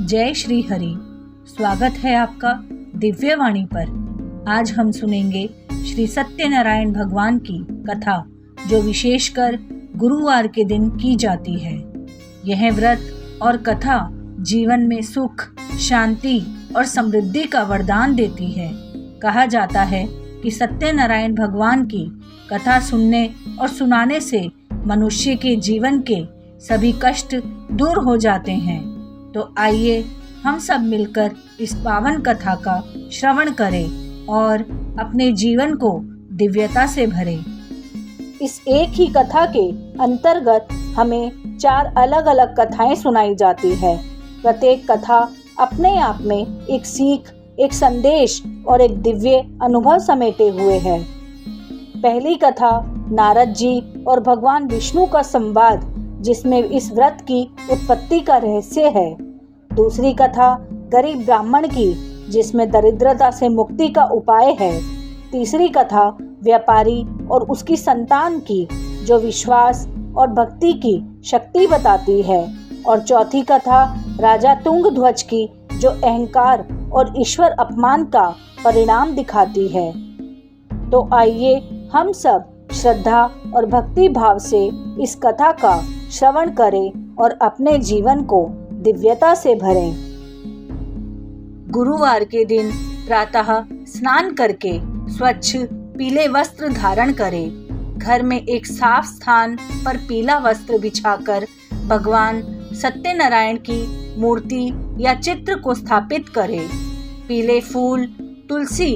जय श्री हरि। स्वागत है आपका दिव्यवाणी पर। आज हम सुनेंगे श्री सत्यनारायण भगवान की कथा, जो विशेषकर गुरुवार के दिन की जाती है। यह व्रत और कथा जीवन में सुख, शांति और समृद्धि का वरदान देती है। कहा जाता है कि सत्यनारायण भगवान की कथा सुनने और सुनाने से मनुष्य के जीवन के सभी कष्ट दूर हो जाते हैं। तो आइए हम सब मिलकर इस पावन कथा का श्रवण करें और अपने जीवन को दिव्यता से भरें। इस एक ही कथा के अंतर्गत हमें 4 अलग अलग कथाएं सुनाई जाती है। प्रत्येक कथा अपने आप में एक सीख, एक संदेश और एक दिव्य अनुभव समेटे हुए है। पहली कथा नारद जी और भगवान विष्णु का संवाद, जिसमें इस व्रत की उत्पत्ति का रहस्य है। दूसरी कथा गरीब ब्राह्मण की, जिसमें दरिद्रता से मुक्ति का उपाय है। तीसरी कथा व्यापारी और उसकी संतान की, जो विश्वास और भक्ति की शक्ति बताती है। और चौथी कथा राजा तुंगध्वज की, जो अहंकार और ईश्वर अपमान का परिणाम दिखाती है। तो आइए हम सब श्रद्धा और भक्ति भाव से इस कथा का श्रवण करें और अपने जीवन को दिव्यता से भरें। गुरुवार के दिन प्रातः स्नान करके स्वच्छ पीले वस्त्र धारण करें। घर में एक साफ स्थान पर पीला वस्त्र बिछाकर भगवान सत्यनारायण की मूर्ति या चित्र को स्थापित करें। पीले फूल, तुलसी,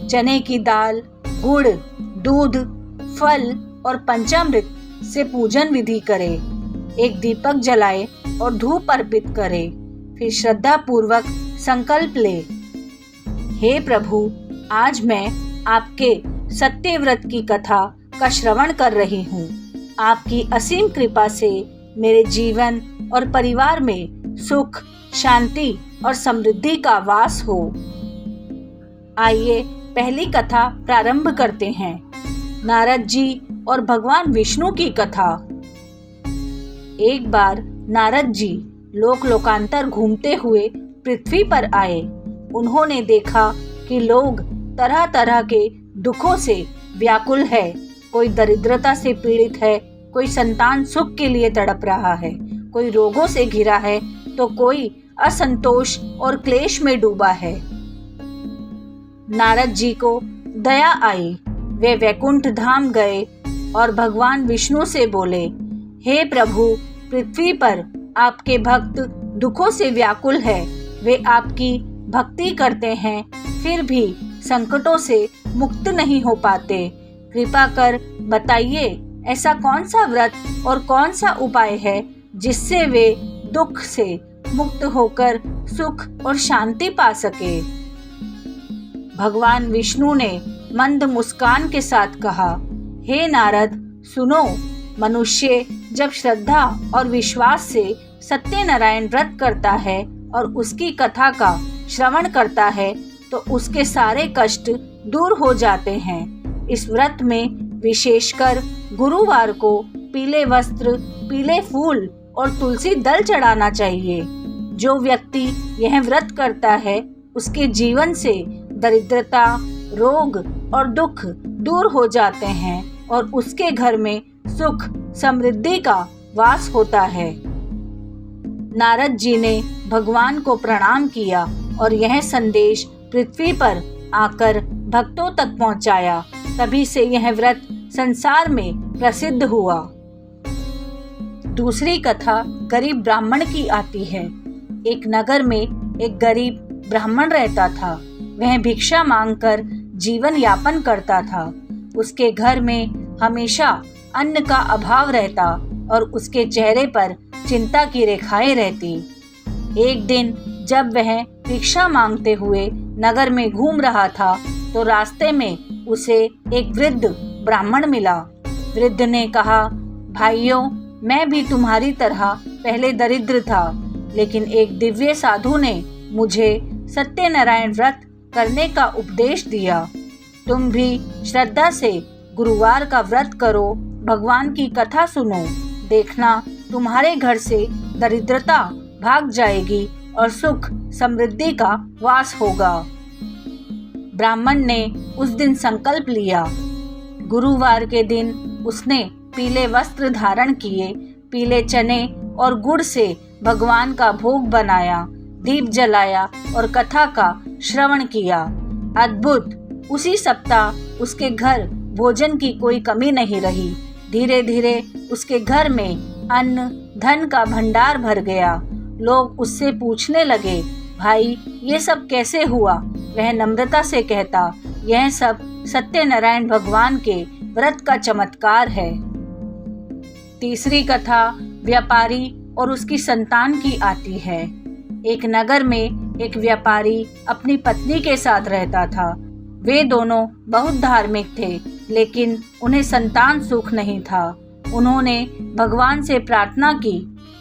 चने की दाल, गुड़, दूध, फल और पंचामृत से पूजन विधि करें। एक दीपक जलाए और धूप अर्पित करें। फिर श्रद्धा पूर्वक संकल्प ले, हे प्रभु, आज मैं आपके सत्य व्रत की कथा का श्रवण कर रही हूँ। आपकी असीम कृपा से मेरे जीवन और परिवार में सुख, शांति और समृद्धि का वास हो। आइए पहली कथा प्रारंभ करते हैं। नारद जी और भगवान विष्णु की कथा। एक बार नारद जी लोक लोकांतर घूमते हुए पृथ्वी पर आए। उन्होंने देखा कि लोग तरह तरह के दुखों से व्याकुल है। कोई दरिद्रता से पीड़ित है, कोई संतान सुख के लिए तड़प रहा है, कोई रोगों से घिरा है, तो कोई असंतोष और क्लेश में डूबा है। नारद जी को दया आई। वे वैकुंठ धाम गए और भगवान विष्णु से बोले, हे प्रभु, पृथ्वी पर आपके भक्त दुखों से व्याकुल है। वे आपकी भक्ति करते हैं, फिर भी संकटों से मुक्त नहीं हो पाते। कृपा कर बताइए, ऐसा कौन सा व्रत और कौन सा उपाय है जिससे वे दुख से मुक्त होकर सुख और शांति पा सके। भगवान विष्णु ने मंद मुस्कान के साथ कहा, हे नारद, सुनो, मनुष्य जब श्रद्धा और विश्वास से सत्यनारायण व्रत करता है और उसकी कथा का श्रवण करता है, तो उसके सारे कष्ट दूर हो जाते हैं। इस व्रत में विशेषकर गुरुवार को पीले वस्त्र, पीले फूल और तुलसी दल चढ़ाना चाहिए। जो व्यक्ति यह व्रत करता है, उसके जीवन से दरिद्रता, रोग और दुख दूर हो जाते हैं और उसके घर में सुख, समृद्धि का वास होता है। नारद जी ने भगवान को प्रणाम किया और यह संदेश पृथ्वी पर आकर भक्तों तक पहुंचाया। तभी से यह व्रत संसार में प्रसिद्ध हुआ। दूसरी कथा गरीब ब्राह्मण की आती है। एक नगर में एक गरीब ब्राह्मण रहता था। वह भिक्षा मांगकर जीवन यापन करता था। उसके घर में हमेशा अन्न का अभाव रहता और उसके चेहरे पर चिंता की रेखाएं रहती। एक दिन जब वह भिक्षा मांगते हुए नगर में घूम रहा था, तो रास्ते में उसे एक वृद्ध ब्राह्मण मिला। वृद्ध ने कहा, भाइयों, मैं भी तुम्हारी तरह पहले दरिद्र था, लेकिन एक दिव्य साधु ने मुझे सत्यनारायण व्रत करने का उपदेश दिया। तुम भी श्रद्धा से गुरुवार का व्रत करो, भगवान की कथा सुनो, देखना तुम्हारे घर से दरिद्रता भाग जाएगी और सुख समृद्धि का वास होगा। ब्राह्मण ने उस दिन संकल्प लिया। गुरुवार के दिन उसने पीले वस्त्र धारण किए, पीले चने और गुड़ से भगवान का भोग बनाया, दीप जलाया और कथा का श्रवण किया। अद्भुत! उसी सप्ताह उसके घर भोजन की कोई कमी नहीं रही। धीरे धीरे उसके घर में अन्न धन का भंडार भर गया। लोग उससे पूछने लगे, भाई ये सब कैसे हुआ? वह नम्रता से कहता, यह सब सत्यनारायण भगवान के व्रत का चमत्कार है। तीसरी कथा व्यापारी और उसकी संतान की आती है। एक नगर में एक व्यापारी अपनी पत्नी के साथ रहता था। वे दोनों बहुत धार्मिक थे, लेकिन उन्हें संतान सुख नहीं था। उन्होंने भगवान से प्रार्थना की।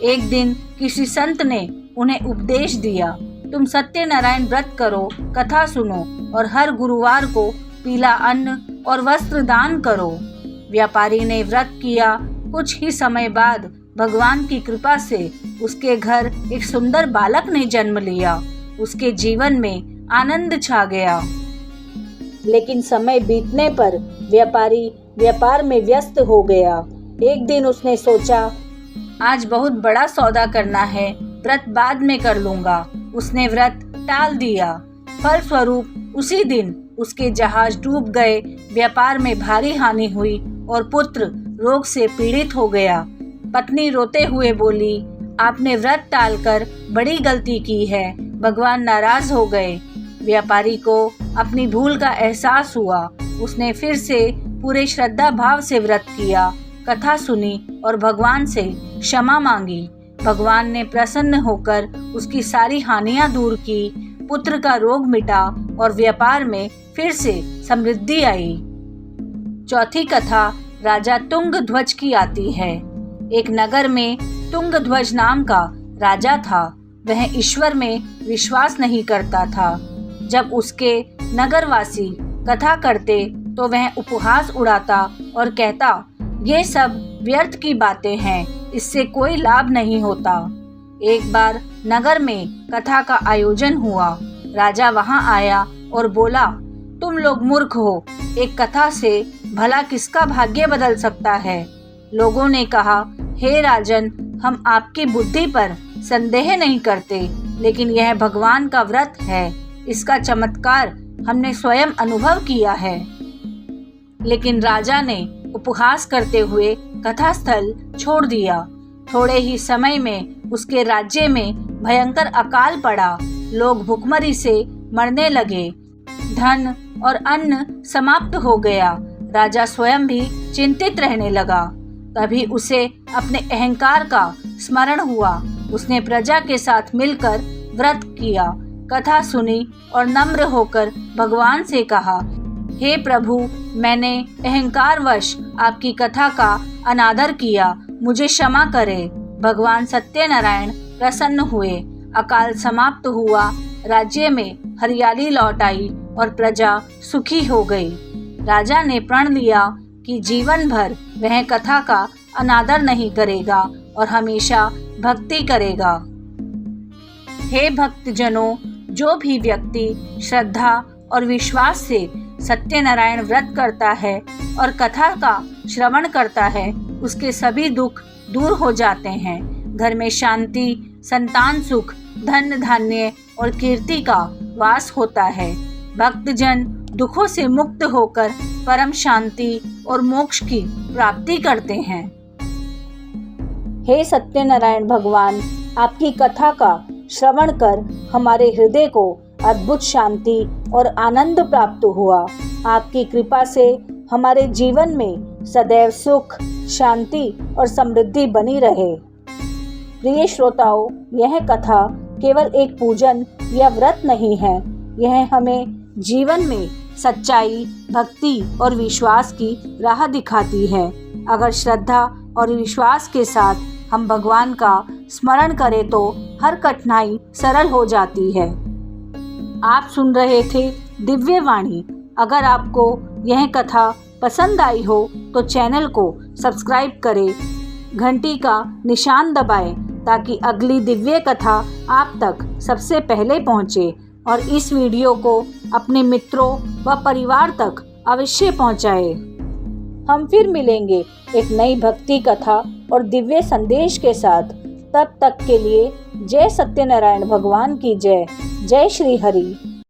एक दिन किसी संत ने उन्हें उपदेश दिया, तुम सत्यनारायण व्रत करो, कथा सुनो और हर गुरुवार को पीला अन्न और वस्त्र दान करो। व्यापारी ने व्रत किया। कुछ ही समय बाद भगवान की कृपा से उसके घर एक सुंदर बालक ने जन्म लिया। उसके जीवन में आनंद छा गया। लेकिन समय बीतने पर व्यापारी व्यापार में व्यस्त हो गया। एक दिन उसने सोचा, आज बहुत बड़ा सौदा करना है, व्रत बाद में कर लूंगा। उसने व्रत टाल दिया। फलस्वरूप उसी दिन उसके जहाज डूब गए, व्यापार में भारी हानि हुई और पुत्र रोग से पीड़ित हो गया। पत्नी रोते हुए बोली, आपने व्रत टालकर बड़ी गलती की है, भगवान नाराज हो गए। व्यापारी को अपनी भूल का एहसास हुआ। उसने फिर से पूरे श्रद्धा भाव से व्रत किया, कथा सुनी और भगवान से क्षमा मांगी। भगवान ने प्रसन्न होकर उसकी सारी हानियां दूर की, पुत्र का रोग मिटा और व्यापार में फिर से समृद्धि आई। चौथी कथा राजा तुंगध्वज की आती है। एक नगर में तुंगध्वज नाम का राजा था। वह ईश्वर में विश्वास नहीं करता था। जब उसके नगरवासी कथा करते तो वह उपहास उड़ाता और कहता, ये सब व्यर्थ की बातें हैं, इससे कोई लाभ नहीं होता। एक बार नगर में कथा का आयोजन हुआ। राजा वहां आया और बोला, तुम लोग मूर्ख हो, एक कथा से भला किसका भाग्य बदल सकता है? लोगों ने कहा, हे राजन, हम आपकी बुद्धि पर संदेह नहीं करते, लेकिन यह भगवान का व्रत है, इसका चमत्कार हमने स्वयं अनुभव किया है। लेकिन राजा ने उपहास करते हुए कथा स्थल छोड़ दिया। थोड़े ही समय में उसके राज्य में भयंकर अकाल पड़ा। लोग भुखमरी से मरने लगे। धन और अन्न समाप्त हो गया। राजा स्वयं भी चिंतित रहने लगा। तभी उसे अपने अहंकार का स्मरण हुआ। उसने प्रजा के साथ मिलकर व्रत किया, कथा सुनी और नम्र होकर भगवान से कहा, हे प्रभु, मैंने अहंकारवश आपकी कथा का अनादर किया, मुझे क्षमा करें। भगवान सत्यनारायण प्रसन्न हुए। अकाल समाप्त हुआ। राज्य में हरियाली लौट आई और प्रजा सुखी हो गई। राजा ने प्रण लिया कि जीवन भर वह कथा का अनादर नहीं करेगा और हमेशा भक्ति करेगा। हे भक्तजनों, जो भी व्यक्ति श्रद्धा और विश्वास से सत्यनारायण व्रत करता है और कथा का श्रवण करता है, उसके सभी दुख दूर हो जाते हैं। घर में शांति, संतान सुख, धन धान्य और कीर्ति का वास होता है। भक्तजन दुखों से मुक्त होकर परम शांति और मोक्ष की प्राप्ति करते हैं। हे सत्यनारायण भगवान, आपकी कथा का श्रवण कर हमारे हृदय को अद्भुत शांति और आनंद प्राप्त हुआ। आपकी कृपा से हमारे जीवन में सदैव सुख, शांति और समृद्धि बनी रहे। प्रिय श्रोताओं, यह कथा केवल एक पूजन या व्रत नहीं है। यह हमें जीवन में सच्चाई, भक्ति और विश्वास की राह दिखाती है। अगर श्रद्धा और विश्वास के साथ हम भगवान का स्मरण करें तो हर कठिनाई सरल हो जाती है। आप सुन रहे थे दिव्य वाणी। अगर आपको यह कथा पसंद आई हो तो चैनल को सब्सक्राइब करें, घंटी का निशान दबाएं ताकि अगली दिव्य कथा आप तक सबसे पहले पहुंचे और इस वीडियो को अपने मित्रों व परिवार तक अवश्य पहुंचाए। हम फिर मिलेंगे एक नई भक्ति कथा और दिव्य संदेश के साथ। तब तक के लिए जय सत्यनारायण भगवान की जय। जय श्री हरि।